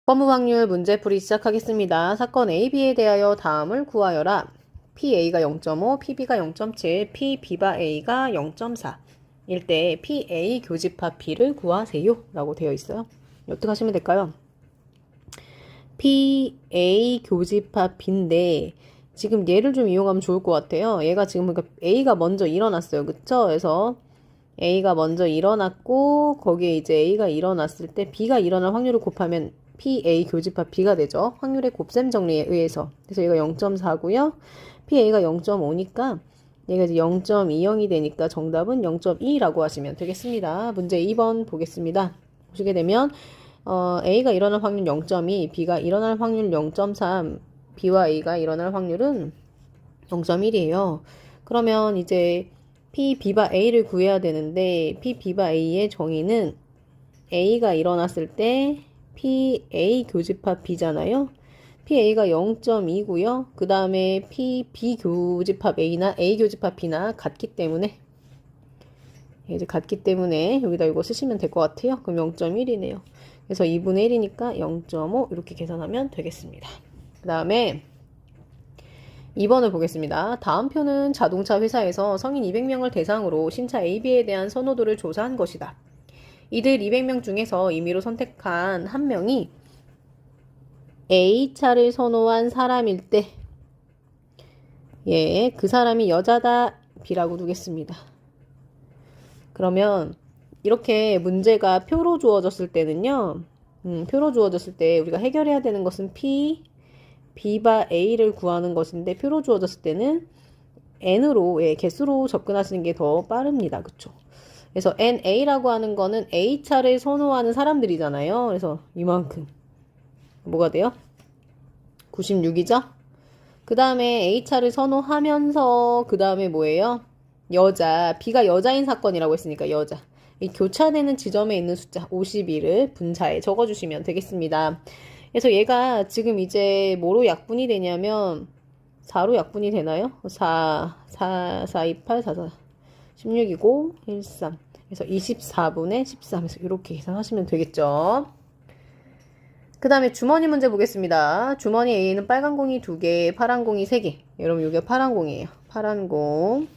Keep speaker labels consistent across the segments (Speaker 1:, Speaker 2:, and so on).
Speaker 1: 법무 확률 문제풀이 시작하겠습니다. 사건 AB에 대하여 다음을 구하여라. PA가 0.5, PB가 0.7, PB바 A가 0.4 일 때 PA 교집합 B를 구하세요 라고 되어 있어요. 어떻게 하시면 될까요? PA 교집합 B인데 지금 얘를 좀 이용하면 좋을 것 같아요. 얘가 지금 그러니까 A가 먼저 일어났어요. 그쵸? 그래서 A가 먼저 일어났고 거기에 이제 A가 일어났을 때 B가 일어날 확률을 곱하면 PA 교집합 B가 되죠. 확률의 곱셈 정리에 의해서. 그래서 얘가 0.4고요. PA가 0.5니까 얘가 이제 0.20이 되니까 정답은 0.2라고 하시면 되겠습니다. 문제 2번 보겠습니다. 보시게 되면 A가 일어날 확률 0.2, B가 일어날 확률 0.3, B와 A가 일어날 확률은 0.1이에요. 그러면 이제 PB바 A를 구해야 되는데 PB바 A의 정의는 A가 일어났을 때 PA 교집합 B잖아요. PA가 0.2고요. 그 다음에 PB 교집합 A나 A 교집합 B나 같기 때문에 이제 같기 때문에 여기다 이거 쓰시면 될 것 같아요. 그럼 0.1이네요. 그래서 2분의 1이니까 0.5 이렇게 계산하면 되겠습니다. 그 다음에 2번을 보겠습니다. 다음 표는 자동차 회사에서 성인 200명을 대상으로 신차 AB에 대한 선호도를 조사한 것이다. 이들 200명 중에서 임의로 선택한 한 명이 A차를 선호한 사람일 때, 예, 그 사람이 여자다, B라고 두겠습니다. 그러면 이렇게 문제가 표로 주어졌을 때는요, 표로 주어졌을 때 우리가 해결해야 되는 것은 B바 A를 구하는 것인데 표로 주어졌을 때는 N으로, 예, 개수로 접근하시는 게 더 빠릅니다. 그쵸? 그래서 NA라고 하는 거는 A차를 선호하는 사람들이잖아요. 그래서 이만큼. 뭐가 돼요? 96이죠? 그 다음에 A차를 선호하면서 그 다음에 뭐예요? 여자. B가 여자인 사건이라고 했으니까 여자. 이 교차되는 지점에 있는 숫자 52를 분자에 적어주시면 되겠습니다. 그래서 얘가 지금 이제 뭐로 약분이 되냐면 4로 약분이 되나요? 4, 28, 4, 16이고 13. 그래서 24분의 13에서 이렇게 계산하시면 되겠죠. 그 다음에 주머니 문제 보겠습니다. 주머니 A는 빨간 공이 2개, 파란 공이 3개. 여러분 이게 파란 공이에요. 파란 공.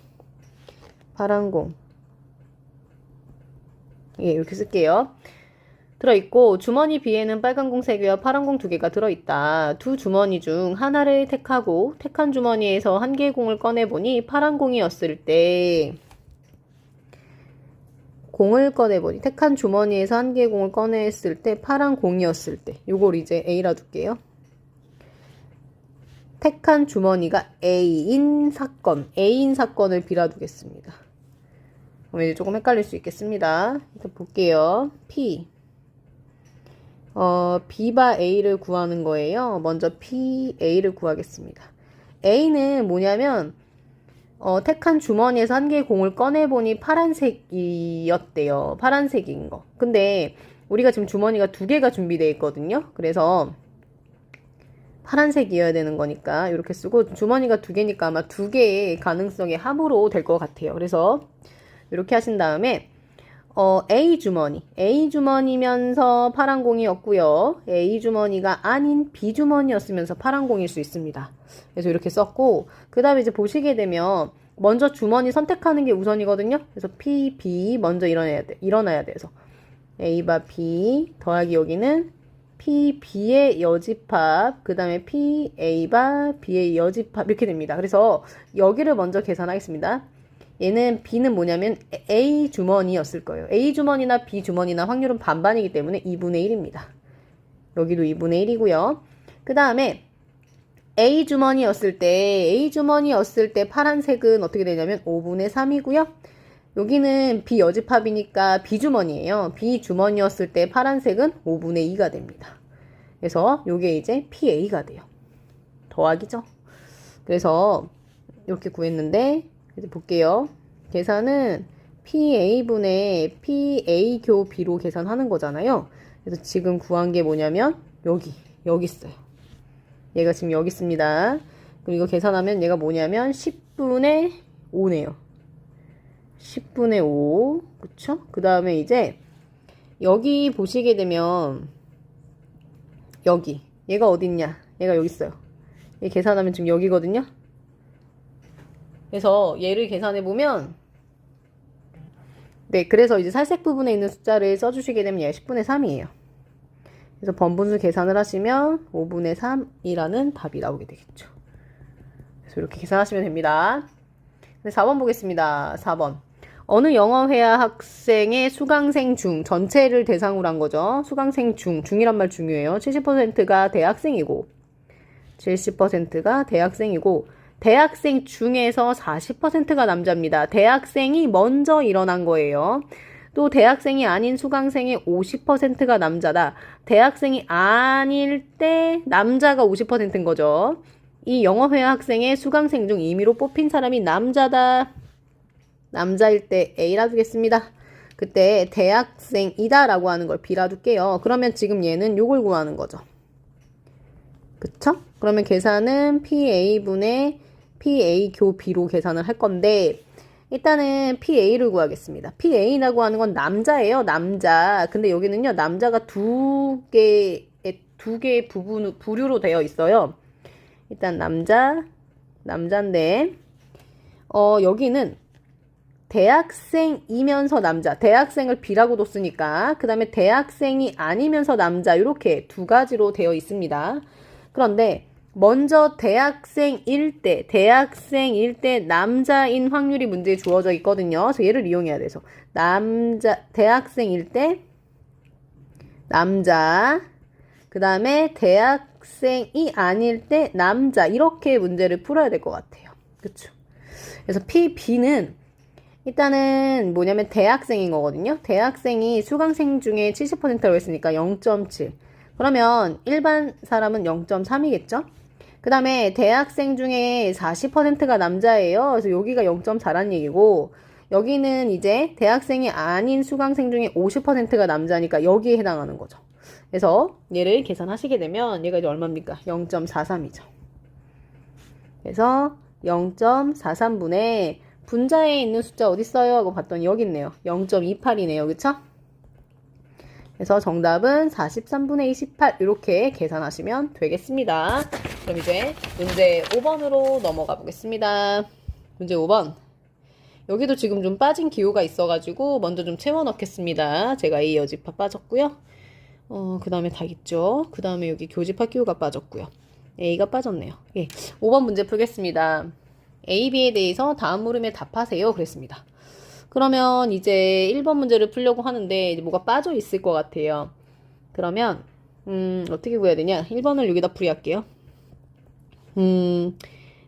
Speaker 1: 예, 이렇게 쓸게요. 들어있고 주머니 B에는 빨간 공 3개와 파란 공 2개가 들어있다. 두 주머니 중 하나를 택하고 택한 주머니에서 한 개의 공을 꺼내보니 파란 공이었을 때 택한 주머니에서 한 개의 공을 꺼냈을 때 파란 공이었을 때 요걸 이제 A라 둘게요. 택한 주머니가 A인 사건을 B라 두겠습니다. 그럼 이제 조금 헷갈릴 수 있겠습니다. 일단 볼게요. B바 A를 구하는 거예요. 먼저 PA를 구하겠습니다. A는 뭐냐면 택한 주머니에서 한 개의 공을 꺼내보니 파란색이었대요. 파란색인 거. 근데 우리가 지금 주머니가 2개가 준비되어 있거든요. 그래서 파란색이어야 되는 거니까 이렇게 쓰고 주머니가 2개니까 아마 2개의 가능성의 합으로 될 것 같아요. 그래서 이렇게 하신 다음에 A 주머니면서 파란 공이었고요. A 주머니가 아닌 B 주머니였으면서 파란 공일 수 있습니다. 그래서 이렇게 썼고 그 다음에 이제 보시게 되면 먼저 주머니 선택하는 게 우선이거든요. 그래서 P, B 먼저 일어나야 돼서 A바 B 더하기 여기는 P, B의 여집합 그 다음에 P, A바 B의 여집합 이렇게 됩니다. 그래서 여기를 먼저 계산하겠습니다. 얘는 B는 뭐냐면 A 주머니였을 거예요. A 주머니나 B 주머니나 확률은 반반이기 때문에 2분의 1입니다. 여기도 2분의 1이고요. 그 다음에 A 주머니였을 때 파란색은 어떻게 되냐면 5분의 3이고요. 여기는 B 여집합이니까 B 주머니예요. B 주머니였을 때 파란색은 5분의 2가 됩니다. 그래서 요게 이제 PA가 돼요. 더하기죠. 그래서 이렇게 구했는데 이제 볼게요. 계산은 PA분의 PA 교 B로 계산하는 거잖아요. 그래서 지금 구한 게 뭐냐면 여기 있어요. 얘가 지금 여기 있습니다. 그럼 이거 계산하면 얘가 뭐냐면 10분의 5네요. 10분의 5 그쵸? 그 다음에 이제 여기 보시게 되면 여기. 얘가 어딨냐? 얘가 여기 있어요. 얘 계산하면 지금 여기거든요. 그래서 얘를 계산해보면, 네, 그래서 이제 살색 부분에 있는 숫자를 써주시게 되면 얘가 10분의 3이에요. 그래서 번분수 계산을 하시면 5분의 3이라는 답이 나오게 되겠죠. 그래서 이렇게 계산하시면 됩니다. 4번 보겠습니다. 4번. 어느 영어회화 학생의 수강생 중, 전체를 대상으로 한 거죠. 수강생 중이란 말 중요해요. 70%가 대학생이고, 70%가 대학생이고, 대학생 중에서 40%가 남자입니다. 대학생이 먼저 일어난 거예요. 또 대학생이 아닌 수강생의 50%가 남자다. 대학생이 아닐 때 남자가 50%인 거죠. 이 영어회화 학생의 수강생 중 임의로 뽑힌 사람이 남자다. 남자일 때 A라 두겠습니다. 그때 대학생이다 라고 하는 걸 B라 둘게요. 그러면 지금 얘는 요걸 구하는 거죠. 그쵸? 그러면 계산은 PA분의 PA 교 B로 계산을 할 건데, 일단은 PA를 구하겠습니다. PA라고 하는 건 남자예요. 남자. 근데 여기는요, 남자가 두 개의 부류로 되어 있어요. 일단 남자인데, 여기는 대학생이면서 남자, 대학생을 B라고 뒀으니까, 그 다음에 대학생이 아니면서 남자, 이렇게 두 가지로 되어 있습니다. 그런데 먼저 대학생일 때 남자인 확률이 문제에 주어져 있거든요. 그래서 얘를 이용해야 돼서 대학생일 때 남자, 그 다음에 대학생이 아닐 때 남자, 이렇게 문제를 풀어야 될 것 같아요. 그쵸? 그래서 B는 일단은 뭐냐면 대학생인 거거든요. 대학생이 수강생 중에 70%라고 했으니까 0.7. 그러면 일반 사람은 0.3이겠죠? 그 다음에 대학생 중에 40%가 남자예요. 그래서 여기가 0.4란 얘기고, 여기는 이제 대학생이 아닌 수강생 중에 50%가 남자니까 여기에 해당하는 거죠. 그래서 얘를 계산하시게 되면 얘가 이제 얼마입니까? 0.43이죠. 그래서 0.43분의 분자에 있는 숫자 어디 있어요? 하고 봤더니 여기 있네요. 0.28이네요. 그쵸? 그래서 정답은 43분의 28 이렇게 계산하시면 되겠습니다. 그럼 이제 문제 5번으로 넘어가 보겠습니다. 문제 5번. 여기도 지금 좀 빠진 기호가 있어가지고 먼저 좀 채워 넣겠습니다. 제가 A 여집합 빠졌고요. 그 다음에 다 있죠. 그 다음에 여기 교집합 기호가 빠졌고요. A가 빠졌네요. 예, 5번 문제 풀겠습니다. A, B에 대해서 다음 물음에 답하세요. 그랬습니다. 그러면 이제 1번 문제를 풀려고 하는데 이제 뭐가 빠져 있을 것 같아요. 그러면 어떻게 구해야 되냐? 1번을 여기다 풀이할게요.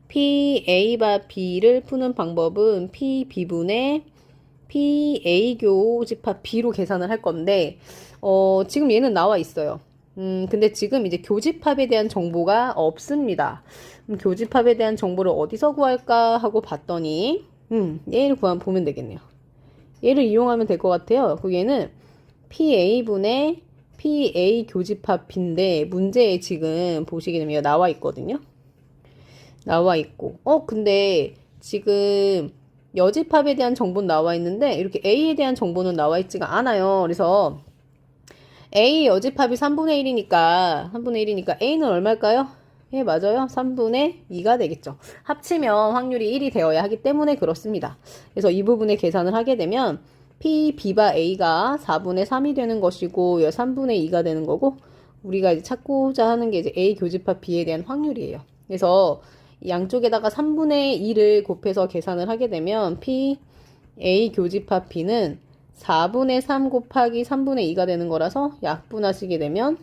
Speaker 1: P, A바 B를 푸는 방법은 P, B분의 P, A 교집합 B로 계산을 할 건데 지금 얘는 나와 있어요. 근데 지금 이제 교집합에 대한 정보가 없습니다. 교집합에 대한 정보를 어디서 구할까 하고 봤더니 얘를 보면 되겠네요. 얘를 이용하면 될 것 같아요. 그 얘는 PA분의 PA 교집합 B인데 문제에 지금 보시게 되면 나와 있거든요. 나와 있고 근데 지금 여집합에 대한 정보는 나와 있는데 이렇게 A에 대한 정보는 나와 있지가 않아요. 그래서 A 여집합이 3분의 1이니까 A는 얼마일까요? 예, 맞아요. 3분의 2가 되겠죠. 합치면 확률이 1이 되어야 하기 때문에 그렇습니다. 그래서 이 부분에 계산을 하게 되면 P, B바 A가 4분의 3이 되는 것이고 3분의 2가 되는 거고 우리가 이제 찾고자 하는 게 이제 A 교집합 B에 대한 확률이에요. 그래서 양쪽에다가 3분의 2를 곱해서 계산을 하게 되면 P, A 교집합 B는 4분의 3 곱하기 3분의 2가 되는 거라서 약분하시게 되면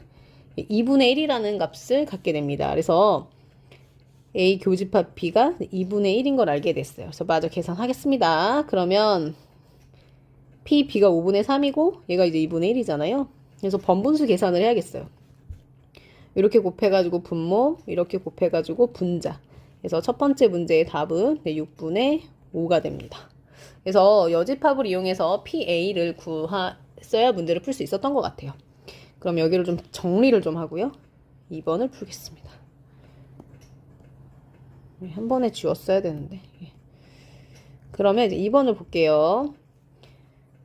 Speaker 1: 2분의 1이라는 값을 갖게 됩니다. 그래서 A 교집합 B가 2분의 1인 걸 알게 됐어요. 그래서 마저 계산하겠습니다. 그러면 P, B가 5분의 3이고 얘가 이제 2분의 1이잖아요. 그래서 번분수 계산을 해야겠어요. 이렇게 곱해가지고 분모, 이렇게 곱해가지고 분자. 그래서 첫 번째 문제의 답은 6분의 5가 됩니다. 그래서 여집합을 이용해서 PA를 구했어야 문제를 풀 수 있었던 것 같아요. 그럼 여기를 좀 정리를 좀 하고요. 2번을 풀겠습니다. 한 번에 지웠어야 되는데. 그러면 이제 2번을 볼게요.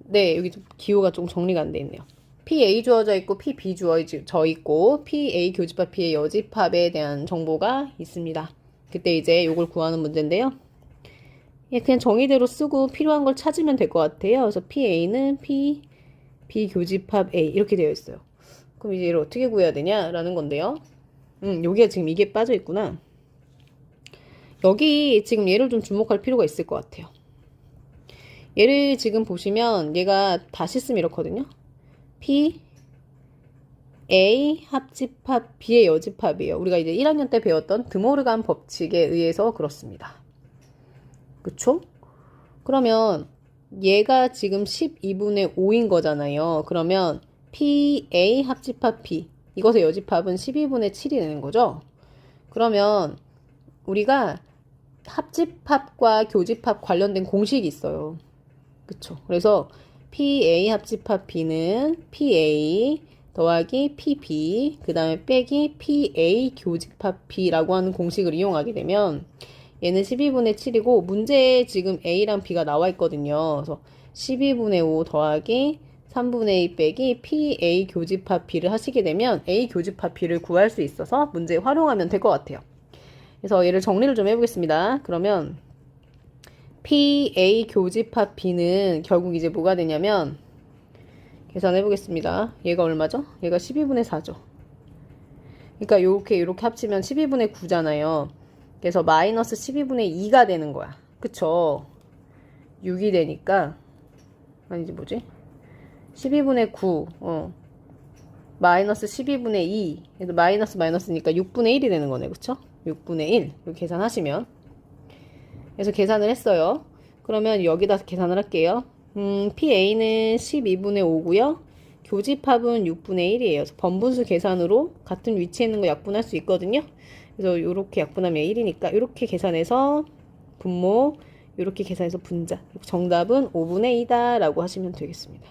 Speaker 1: 네, 여기 좀 기호가 좀 정리가 안 돼 있네요. PA 주어져 있고 PB 주어져 있고 PA 교집합, B의 여집합에 대한 정보가 있습니다. 그때 이제 요걸 구하는 문제인데요. 예, 그냥 정의대로 쓰고 필요한 걸 찾으면 될 것 같아요. 그래서 PA는 B 교집합 A 이렇게 되어 있어요. 그럼 이제 얘를 어떻게 구해야 되냐라는 건데요. 여기가 지금 이게 빠져 있구나. 여기 지금 얘를 좀 주목할 필요가 있을 것 같아요. 얘를 지금 보시면 얘가 다시 쓰면 이렇거든요. P A 합집합 B의 여집합이에요. 우리가 이제 1학년 때 배웠던 드모르간 법칙에 의해서 그렇습니다. 그쵸? 그러면 얘가 지금 12분의 5인 거잖아요. 그러면 PA 합집합 B 이것의 여집합은 12분의 7이 되는 거죠. 그러면 우리가 합집합과 교집합 관련된 공식이 있어요. 그쵸? 그래서 PA 합집합 B는 PA 더하기 PB 그 다음에 빼기 PA 교집합 B라고 하는 공식을 이용하게 되면 얘는 12분의 7이고 문제에 지금 A랑 B가 나와 있거든요. 그래서 12분의 5 더하기 3분의 2 빼기 PA 교집합 B를 하시게 되면 A 교집합 B를 구할 수 있어서 문제에 활용하면 될 것 같아요. 그래서 얘를 정리를 좀 해보겠습니다. 그러면 PA 교집합 B는 결국 이제 뭐가 되냐면 계산해 보겠습니다. 얘가 얼마죠? 얘가 12분의 4죠. 그러니까 이렇게 합치면 12분의 9잖아요. 그래서 마이너스 12분의 2가 되는 거야. 그쵸? 6이 되니까 아니지 뭐지? 12분의 9 마이너스 12분의 2 그래서 마이너스니까 6분의 1이 되는 거네. 그쵸? 6분의 1 이렇게 계산하시면 그래서 계산을 했어요. 그러면 여기다 계산을 할게요. PA는 12분의 5고요. 교집합은 6분의 1이에요. 그래서 번분수 계산으로 같은 위치에 있는 거 약분할 수 있거든요. 그래서 이렇게 약분하면 1이니까 이렇게 계산해서 분모, 이렇게 계산해서 분자. 정답은 5분의 2다 라고 하시면 되겠습니다.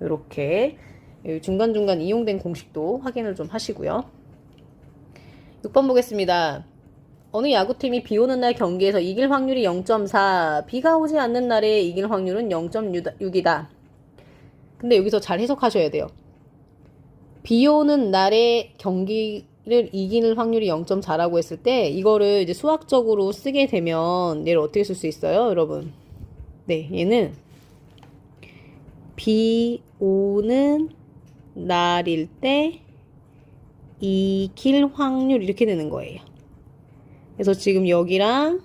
Speaker 1: 이렇게 중간중간 이용된 공식도 확인을 좀 하시고요. 6번 보겠습니다. 어느 야구팀이 비 오는 날 경기에서 이길 확률이 0.4, 비가 오지 않는 날에 이길 확률은 0.6이다. 근데 여기서 잘 해석하셔야 돼요. 비 오는 날에 경기를 이기는 확률이 0.4라고 했을 때 이거를 이제 수학적으로 쓰게 되면 얘를 어떻게 쓸 수 있어요, 여러분? 네, 얘는 비 오는 날일 때 이길 확률 이렇게 되는 거예요. 그래서 지금 여기랑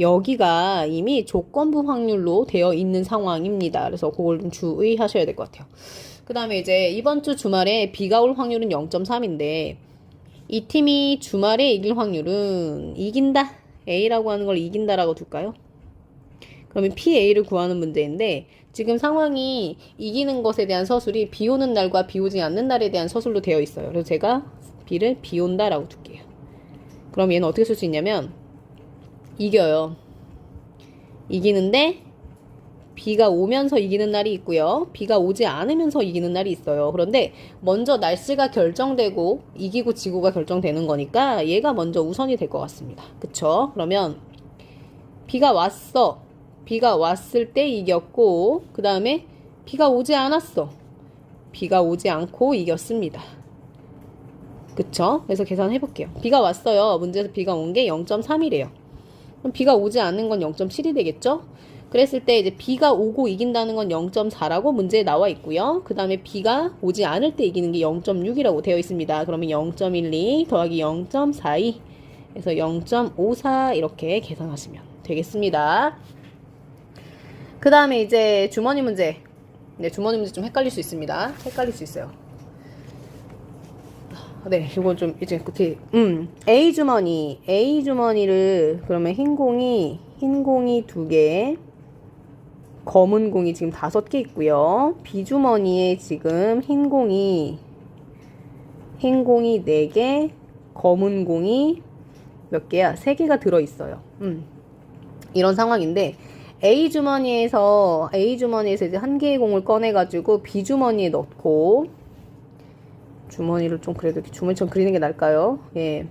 Speaker 1: 여기가 이미 조건부 확률로 되어 있는 상황입니다. 그래서 그걸 좀 주의하셔야 될 것 같아요. 그 다음에 이제 이번 주 주말에 비가 올 확률은 0.3인데 이 팀이 주말에 이길 확률은 이긴다. A라고 하는 걸 이긴다라고 둘까요? 그러면 PA를 구하는 문제인데 지금 상황이 이기는 것에 대한 서술이 비 오는 날과 비 오지 않는 날에 대한 서술로 되어 있어요. 그래서 제가 B를 비 온다라고 둘게요. 그럼 얘는 어떻게 쓸 수 있냐면 이겨요. 이기는데 비가 오면서 이기는 날이 있고요. 비가 오지 않으면서 이기는 날이 있어요. 그런데 먼저 날씨가 결정되고 이기고 지고가 결정되는 거니까 얘가 먼저 우선이 될 것 같습니다. 그쵸? 그러면 비가 왔어. 비가 왔을 때 이겼고 그 다음에 비가 오지 않았어. 비가 오지 않고 이겼습니다. 그쵸? 그래서 계산해 볼게요. 비가 왔어요. 문제에서 비가 온 게 0.3이래요. 그럼 비가 오지 않는 건 0.7이 되겠죠? 그랬을 때 이제 비가 오고 이긴다는 건 0.4라고 문제에 나와 있고요. 그 다음에 비가 오지 않을 때 이기는 게 0.6이라고 되어 있습니다. 그러면 0.12 더하기 0.42 그래서 0.54 이렇게 계산하시면 되겠습니다. 그 다음에 이제 주머니 문제. 네, 주머니 문제 좀 헷갈릴 수 있습니다. 헷갈릴 수 있어요. 네, 이건 좀 이제 끝에 A 주머니를 그러면 흰 공이 2개, 검은 공이 지금 5개 있고요. B 주머니에 지금 흰 공이 4개, 검은 공이 몇 개야? 3개가 들어 있어요. 이런 상황인데 A 주머니에서 이제 한 개의 공을 꺼내 가지고 B 주머니에 넣고 주머니를 좀 그래도 이렇게 주머니처럼 그리는 게 나을까요? 예.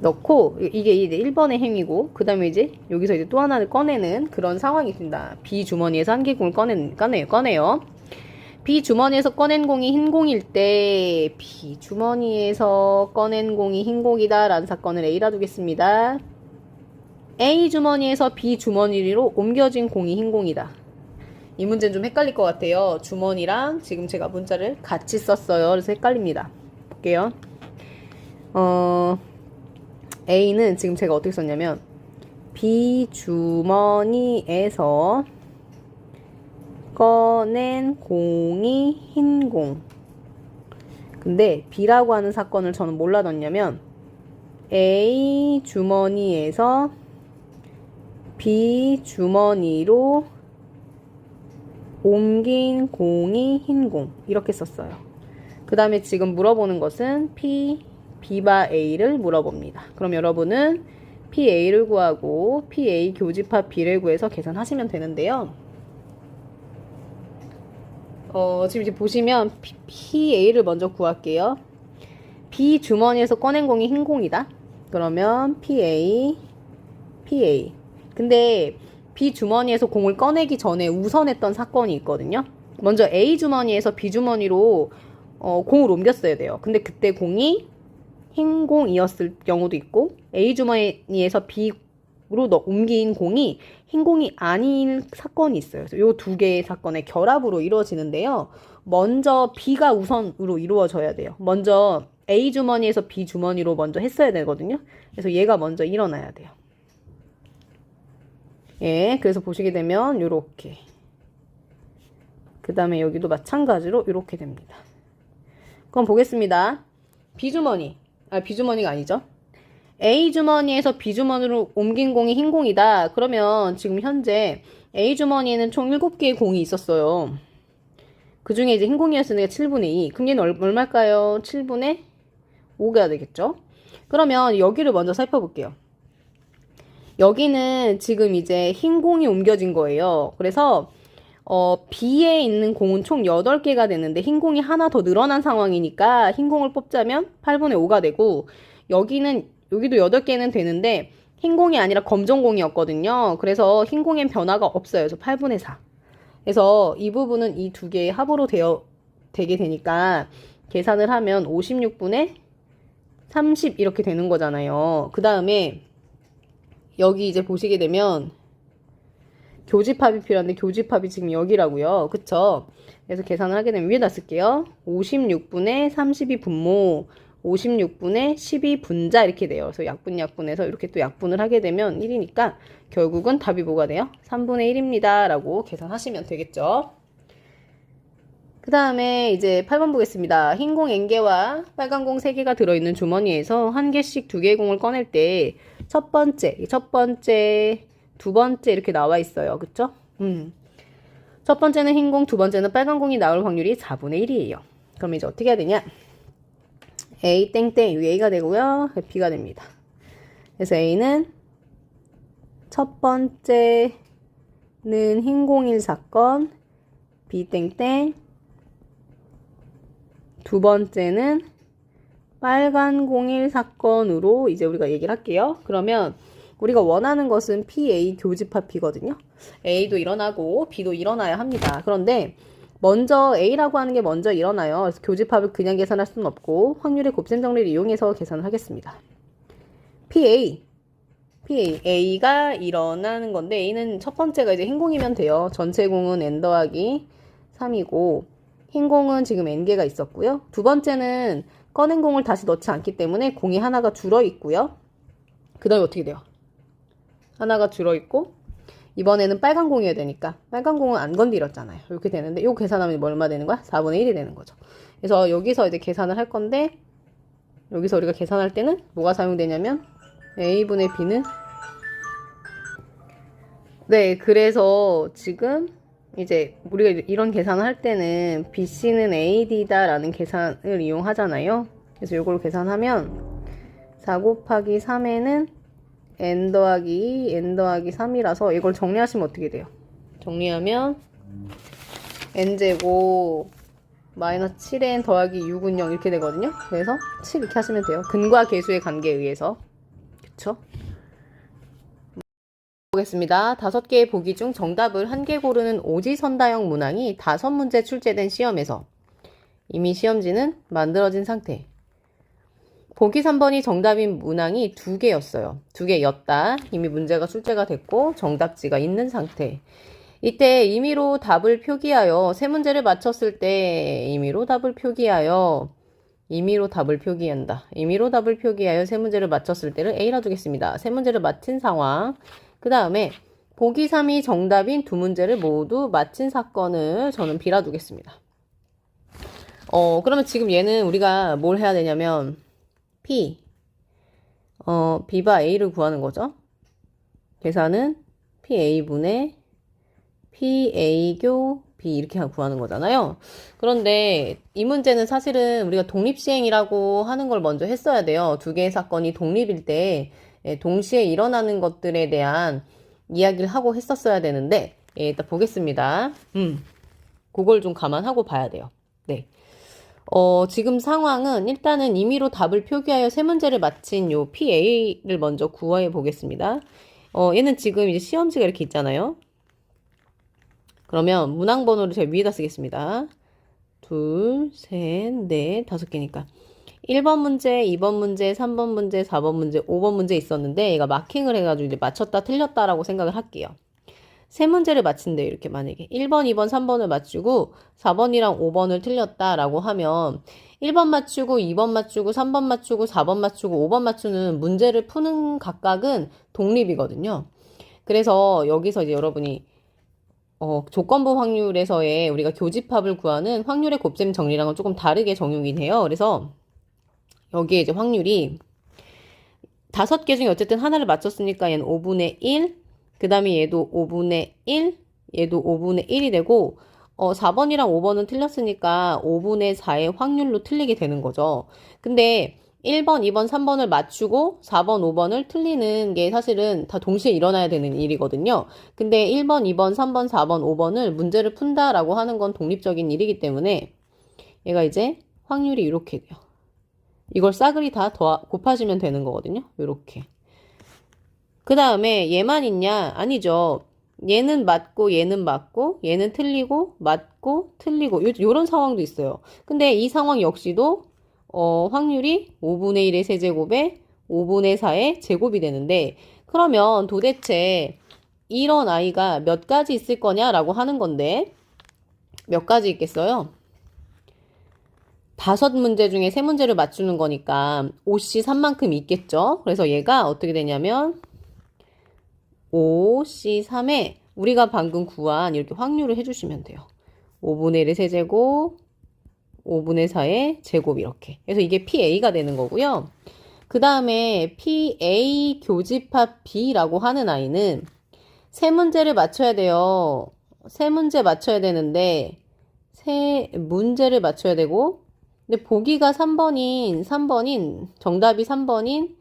Speaker 1: 넣고 이게 이제 1번의 행위고 그 다음에 이제 여기서 이제 또 하나를 꺼내는 그런 상황이 있습니다. B 주머니에서 한 개 공을 꺼내요. B 주머니에서 꺼낸 공이 흰 공일 때 B 주머니에서 꺼낸 공이 흰 공이다 라는 사건을 A라 두겠습니다. A 주머니에서 B 주머니로 옮겨진 공이 흰 공이다. 이 문제는 좀 헷갈릴 것 같아요. 주머니랑 지금 제가 문자를 같이 썼어요. 그래서 헷갈립니다. 볼게요. A는 지금 제가 어떻게 썼냐면 B 주머니에서 꺼낸 공이 흰 공. 근데 B라고 하는 사건을 저는 뭘로 넣냐면 A 주머니에서 B 주머니로 옮긴 공이 흰 공. 이렇게 썼어요. 그 다음에 지금 물어보는 것은 B바 A를 물어봅니다. 그럼 여러분은 PA를 구하고 PA 교집합 B를 구해서 계산하시면 되는데요. 지금 이제 보시면 PA를 먼저 구할게요. B 주머니에서 꺼낸 공이 흰 공이다. 그러면 PA. 근데 B 주머니에서 공을 꺼내기 전에 우선했던 사건이 있거든요. 먼저 A 주머니에서 B 주머니로 공을 옮겼어야 돼요. 근데 그때 공이 흰 공이었을 경우도 있고 A 주머니에서 B로 옮긴 공이 흰 공이 아닌 사건이 있어요. 그래서 이 두 개의 사건의 결합으로 이루어지는데요. 먼저 B가 우선으로 이루어져야 돼요. 먼저 A 주머니에서 B 주머니로 먼저 했어야 되거든요. 그래서 얘가 먼저 일어나야 돼요. 예, 그래서 보시게 되면 요렇게. 그 다음에 여기도 마찬가지로 이렇게 됩니다. 그럼 보겠습니다. B 주머니가 아니죠. A 주머니에서 B 주머니로 옮긴 공이 흰 공이다. 그러면 지금 현재 A 주머니에는 총 7개의 공이 있었어요. 그 중에 이제 흰 공이었으니까 7분의 2. 그럼 얘는 얼마일까요? 7분의 5가 되겠죠. 그러면 여기를 먼저 살펴볼게요. 여기는 지금 이제 흰 공이 옮겨진 거예요. 그래서 B에 있는 공은 총 8개가 되는데 흰 공이 하나 더 늘어난 상황이니까 흰 공을 뽑자면 8분의 5가 되고 여기도 8개는 되는데 흰 공이 아니라 검정 공이었거든요. 그래서 흰 공엔 변화가 없어요. 그래서 8분의 4. 그래서 이 부분은 이 두 개의 합으로 되게 되니까 계산을 하면 56분의 30 이렇게 되는 거잖아요. 그 다음에 여기 이제 보시게 되면 교집합이 필요한데 교집합이 지금 여기라고요. 그쵸? 그래서 계산을 하게 되면 위에다 쓸게요. 56분의 32 분모 56분의 12 분자 이렇게 돼요. 그래서 약분해서 이렇게 또 약분을 하게 되면 1이니까 결국은 답이 뭐가 돼요? 3분의 1입니다. 라고 계산하시면 되겠죠. 그 다음에 이제 8번 보겠습니다. 흰 공 N개와 빨간 공 3개가 들어있는 주머니에서 한 개씩 2개의 공을 꺼낼 때 첫 번째, 두 번째 이렇게 나와 있어요. 그쵸? 첫 번째는 흰 공, 두 번째는 빨간 공이 나올 확률이 4분의 1이에요. 그럼 이제 어떻게 해야 되냐? A 땡땡, 여기 A가 되고요. B가 됩니다. 그래서 A는 첫 번째는 흰 공일 사건, B 땡땡, 두 번째는 빨간 공일 사건으로 이제 우리가 얘기를 할게요. 그러면 우리가 원하는 것은 PA 교집합 B거든요. A도 일어나고 B도 일어나야 합니다. 그런데 먼저 A라고 하는 게 먼저 일어나요. 그래서 교집합을 그냥 계산할 수는 없고 확률의 곱셈 정리를 이용해서 계산을 하겠습니다. A가 일어나는 건데 A는 첫 번째가 이제 흰 공이면 돼요. 전체 공은 N 더하기 3이고 흰 공은 지금 N개가 있었고요. 두 번째는 꺼낸 공을 다시 넣지 않기 때문에 공이 하나가 줄어 있고요. 그 다음에 어떻게 돼요? 하나가 줄어 있고 이번에는 빨간 공이어야 되니까 빨간 공은 안 건드렸잖아요. 이렇게 되는데 이거 계산하면 얼마 되는 거야? 4분의 1이 되는 거죠. 그래서 여기서 이제 계산을 할 건데 여기서 우리가 계산할 때는 뭐가 사용되냐면 A분의 B는 네, 그래서 지금 이제 우리가 이런 계산을 할 때는 BC는 AD다 라는 계산을 이용하잖아요. 그래서 이걸 계산하면 4 곱하기 3에는 N 더하기 2, N 더하기 3이라서 이걸 정리하시면 어떻게 돼요? 정리하면 N제곱 마이너스 7N 더하기 6은 0 이렇게 되거든요. 그래서 7 이렇게 하시면 돼요. 근과 계수의 관계에 의해서. 그쵸? 보겠습니다. 5개의 보기 중 정답을 1개 고르는 오지선다형 문항이 5문제 출제된 시험에서 이미 시험지는 만들어진 상태. 보기 3번이 정답인 문항이 2개였어요. 2개였다. 이미 문제가 출제가 됐고 정답지가 있는 상태. 이때 임의로 답을 표기하여 3문제를 맞췄을 때 임의로 답을 표기하여 임의로 답을 표기한다. 임의로 답을 표기하여 3문제를 맞췄을 때를 A라 두겠습니다. 3문제를 맞힌 상황. 그 다음에 보기 3이 정답인 2문제를 모두 맞힌 사건을 저는 B라 두겠습니다. 그러면 지금 얘는 우리가 뭘 해야 되냐면 B바 A를 구하는 거죠. 계산은 PA분의 PA교 B 이렇게 구하는 거잖아요. 그런데 이 문제는 사실은 우리가 독립시행이라고 하는 걸 먼저 했어야 돼요. 2개의 사건이 독립일 때 동시에 일어나는 것들에 대한 이야기를 하고 했었어야 되는데 일단 보겠습니다. 그걸 좀 감안하고 봐야 돼요. 네. 지금 상황은 일단은 임의로 답을 표기하여 3문제를 마친 요 PA를 먼저 구해 보겠습니다. 얘는 지금 이제 시험지가 이렇게 있잖아요. 그러면 문항 번호를 제가 위에다 쓰겠습니다. 2, 3, 4, 5개니까. 1번 문제, 2번 문제, 3번 문제, 4번 문제, 5번 문제 있었는데 얘가 마킹을 해가지고 이제 맞췄다 틀렸다라고 생각을 할게요. 3문제를 맞힌대요. 이렇게 만약에 1번, 2번, 3번을 맞추고 4번이랑 5번을 틀렸다라고 하면 1번 맞추고 2번 맞추고 3번 맞추고 4번 맞추고 5번 맞추는 문제를 푸는 각각은 독립이거든요. 그래서 여기서 이제 여러분이 조건부 확률에서의 우리가 교집합을 구하는 확률의 곱셈 정리랑은 조금 다르게 적용이 돼요. 그래서 여기에 이제 확률이 5개 중에 어쨌든 하나를 맞췄으니까 얘는 5분의 1, 그 다음에 얘도 5분의 1, 얘도 5분의 1이 되고 4번이랑 5번은 틀렸으니까 5분의 4의 확률로 틀리게 되는 거죠. 근데 1번, 2번, 3번을 맞추고 4번, 5번을 틀리는 게 사실은 다 동시에 일어나야 되는 일이거든요. 근데 1번, 2번, 3번, 4번, 5번을 문제를 푼다라고 하는 건 독립적인 일이기 때문에 얘가 이제 확률이 이렇게 돼요. 이걸 싸그리 다 곱하시면 되는 거거든요. 이렇게. 그 다음에 얘만 있냐? 아니죠. 얘는 맞고 얘는 맞고 얘는 틀리고 맞고 틀리고 요런 상황도 있어요. 근데 이 상황 역시도 확률이 5분의 1의 세제곱에 5분의 4의 제곱이 되는데 그러면 도대체 이런 아이가 몇 가지 있을 거냐라고 하는 건데 몇 가지 있겠어요? 5문제 중에 3문제를 맞추는 거니까 5C3만큼 있겠죠? 그래서 얘가 어떻게 되냐면 5C3에 우리가 방금 구한 이렇게 확률을 해주시면 돼요. 5분의 1의 세제곱, 5분의 4의 제곱 이렇게. 그래서 이게 PA가 되는 거고요. 그 다음에 PA 교집합 B라고 하는 아이는 3문제를 맞춰야 돼요. 3문제 맞춰야 되는데 3문제를 맞춰야 되고 근데 보기가 3번인 정답이 3번인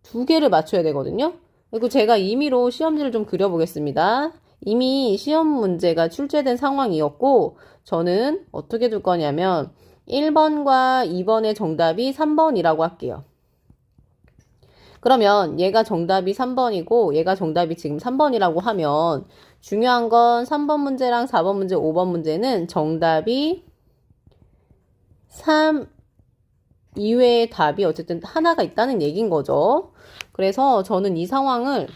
Speaker 1: 2개를 맞춰야 되거든요. 그리고 제가 임의로 시험지를 좀 그려보겠습니다. 이미 시험 문제가 출제된 상황이었고 저는 어떻게 둘 거냐면 1번과 2번의 정답이 3번이라고 할게요. 그러면 얘가 정답이 3번이고 얘가 정답이 지금 3번이라고 하면 중요한 건 3번 문제랑 4번 문제, 5번 문제는 정답이 3 이외의 답이 어쨌든 하나가 있다는 얘기인 거죠. 그래서 저는 이 상황을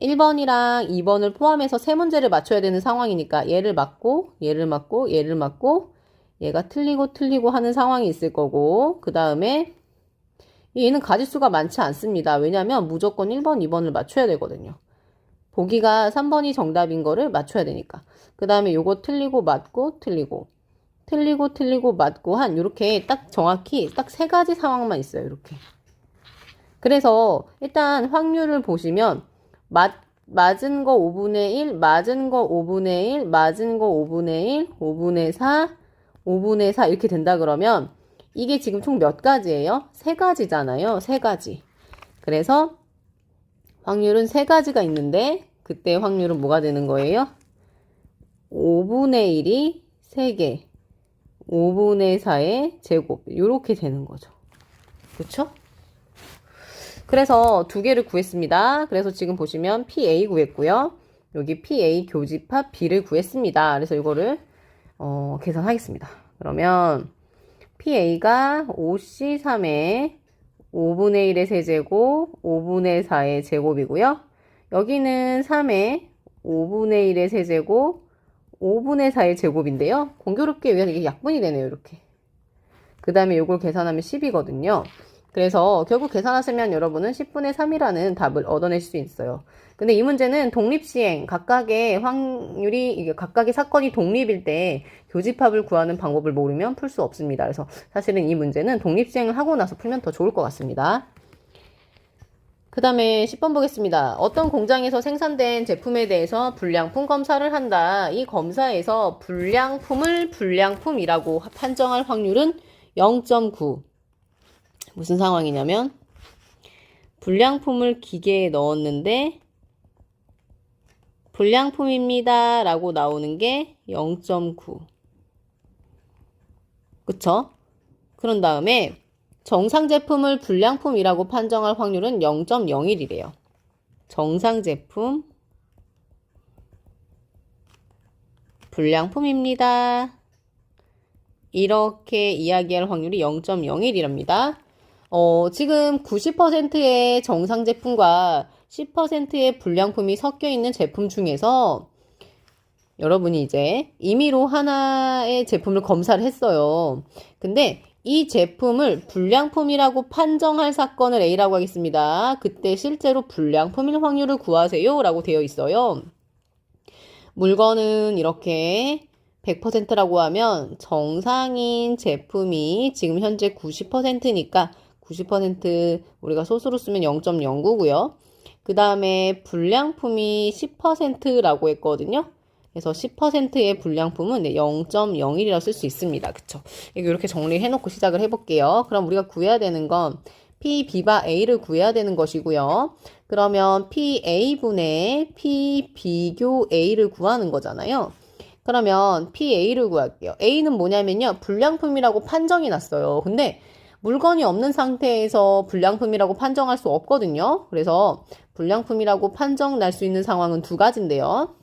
Speaker 1: 1번이랑 2번을 포함해서 3문제를 맞춰야 되는 상황이니까 얘를 맞고 얘를 맞고 얘를 맞고 얘가 틀리고 하는 상황이 있을 거고 그 다음에 얘는 가지수가 많지 않습니다. 왜냐하면 무조건 1번, 2번을 맞춰야 되거든요. 보기가 3번이 정답인 거를 맞춰야 되니까. 그 다음에 요거 틀리고 맞고 틀리고 맞고 한 요렇게 딱 정확히 딱 3가지 상황만 있어요. 이렇게. 그래서 일단 확률을 보시면 맞은 거 5분의 1, 맞은 거 5분의 1, 맞은 거 5분의 1, 5분의 4, 5분의 4 이렇게 된다 그러면 이게 지금 총 몇 가지예요? 3가지잖아요. 3가지. 그래서 확률은 3가지가 있는데 그때 확률은 뭐가 되는 거예요? 5분의 1이 3개, 5분의 4의 제곱 이렇게 되는 거죠. 그렇죠? 그래서 두 개를 구했습니다. 그래서 지금 보시면 PA 구했고요. 여기 PA 교집합 B를 구했습니다. 그래서 이거를 계산하겠습니다. 그러면 PA가 5C3의 5분의 1의 세제곱, 5분의 4의 제곱이고요. 여기는 3의 5분의 1의 세제곱, 5분의 4의 제곱인데요. 공교롭게 의한 이게 약분이 되네요. 이렇게. 그 다음에 이걸 계산하면 10이거든요. 그래서 결국 계산하시면 여러분은 10분의 3이라는 답을 얻어낼 수 있어요. 근데 이 문제는 독립시행, 각각의 확률이, 이게 각각의 사건이 독립일 때 교집합을 구하는 방법을 모르면 풀 수 없습니다. 그래서 사실은 이 문제는 독립시행을 하고 나서 풀면 더 좋을 것 같습니다. 그 다음에 10번 보겠습니다. 어떤 공장에서 생산된 제품에 대해서 불량품 검사를 한다. 이 검사에서 불량품을 불량품이라고 판정할 확률은 0.9. 무슨 상황이냐면 불량품을 기계에 넣었는데 불량품입니다 라고 나오는 게 0.9. 그쵸? 그런 다음에 정상 제품을 불량품이라고 판정할 확률은 0.01이래요. 정상 제품 불량품입니다. 이렇게 이야기할 확률이 0.01이랍니다. 지금 90%의 정상 제품과 10%의 불량품이 섞여 있는 제품 중에서 여러분이 이제 임의로 하나의 제품을 검사를 했어요. 근데 이 제품을 불량품이라고 판정할 사건을 A라고 하겠습니다. 그때 실제로 불량품일 확률을 구하세요 라고 되어 있어요. 물건은 이렇게 100%라고 하면 정상인 제품이 지금 현재 90%니까 90% 우리가 소수로 쓰면 0.09고요. 그 다음에 불량품이 10%라고 했거든요. 그래서 10%의 불량품은 0.01이라고 쓸 수 있습니다. 그쵸? 이렇게 정리해놓고 시작을 해볼게요. 그럼 우리가 구해야 되는 건 P, B바 A를 구해야 되는 것이고요. 그러면 PA분의 P, 비교 A를 구하는 거잖아요. 그러면 PA를 구할게요. A는 뭐냐면요. 불량품이라고 판정이 났어요. 근데 물건이 없는 상태에서 불량품이라고 판정할 수 없거든요. 그래서 불량품이라고 판정 날 수 있는 상황은 두 가지인데요.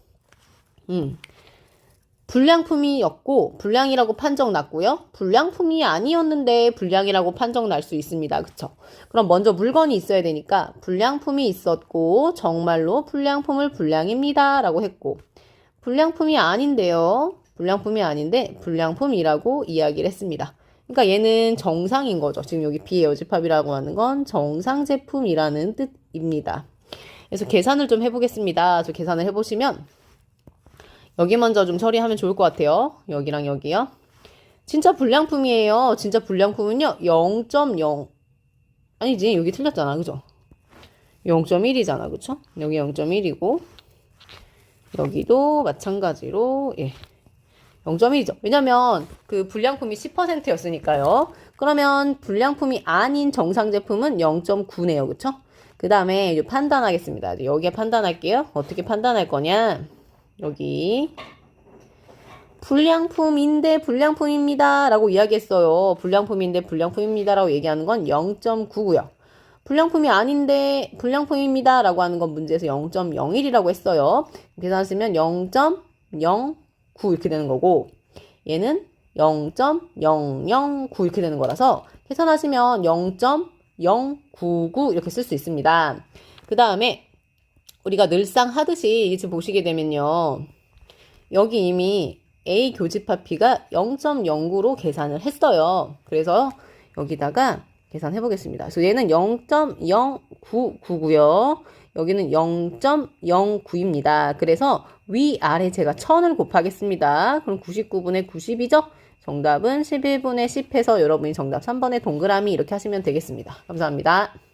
Speaker 1: 불량품이었고 불량이라고 판정 났고요. 불량품이 아니었는데 불량이라고 판정 날 수 있습니다. 그쵸? 그럼 먼저 물건이 있어야 되니까 불량품이 있었고 정말로 불량품을 불량입니다 라고 했고 불량품이 아닌데요. 불량품이 아닌데 불량품이라고 이야기를 했습니다. 그러니까 얘는 정상인 거죠. 지금 여기 B의 여집합이라고 하는 건 정상 제품이라는 뜻입니다. 그래서 계산을 좀 해보겠습니다. 저 계산을 해보시면 여기 먼저 좀 처리하면 좋을 것 같아요. 여기랑 여기요. 진짜 불량품이에요. 진짜 불량품은요. 0.0 아니지. 여기 틀렸잖아. 그죠? 0.1이잖아. 그쵸? 여기 0.1이고 여기도 마찬가지로 0.1이죠. 왜냐면 그 불량품이 10%였으니까요. 그러면 불량품이 아닌 정상 제품은 0.9네요. 그쵸? 그 다음에 판단하겠습니다. 여기에 판단할게요. 어떻게 판단할 거냐? 여기 불량품인데 불량품입니다 라고 이야기했어요. 불량품인데 불량품입니다 라고 얘기하는 건 0.9고요. 불량품이 아닌데 불량품입니다 라고 하는 건 문제에서 0.01이라고 했어요. 계산하시면 0.09 이렇게 되는 거고 얘는 0.009 이렇게 되는 거라서 계산하시면 0.099 이렇게 쓸 수 있습니다. 그 다음에 우리가 늘상 하듯이 지금 보시게 되면요. 여기 이미 A 교집합 P가 0.09로 계산을 했어요. 그래서 여기다가 계산해 보겠습니다. 그래서 얘는 0.099고요. 여기는 0.09입니다. 그래서 위아래 제가 1000을 곱하겠습니다. 그럼 99분의 90이죠? 정답은 11분의 10 해서 여러분이 정답 3번의 동그라미 이렇게 하시면 되겠습니다. 감사합니다.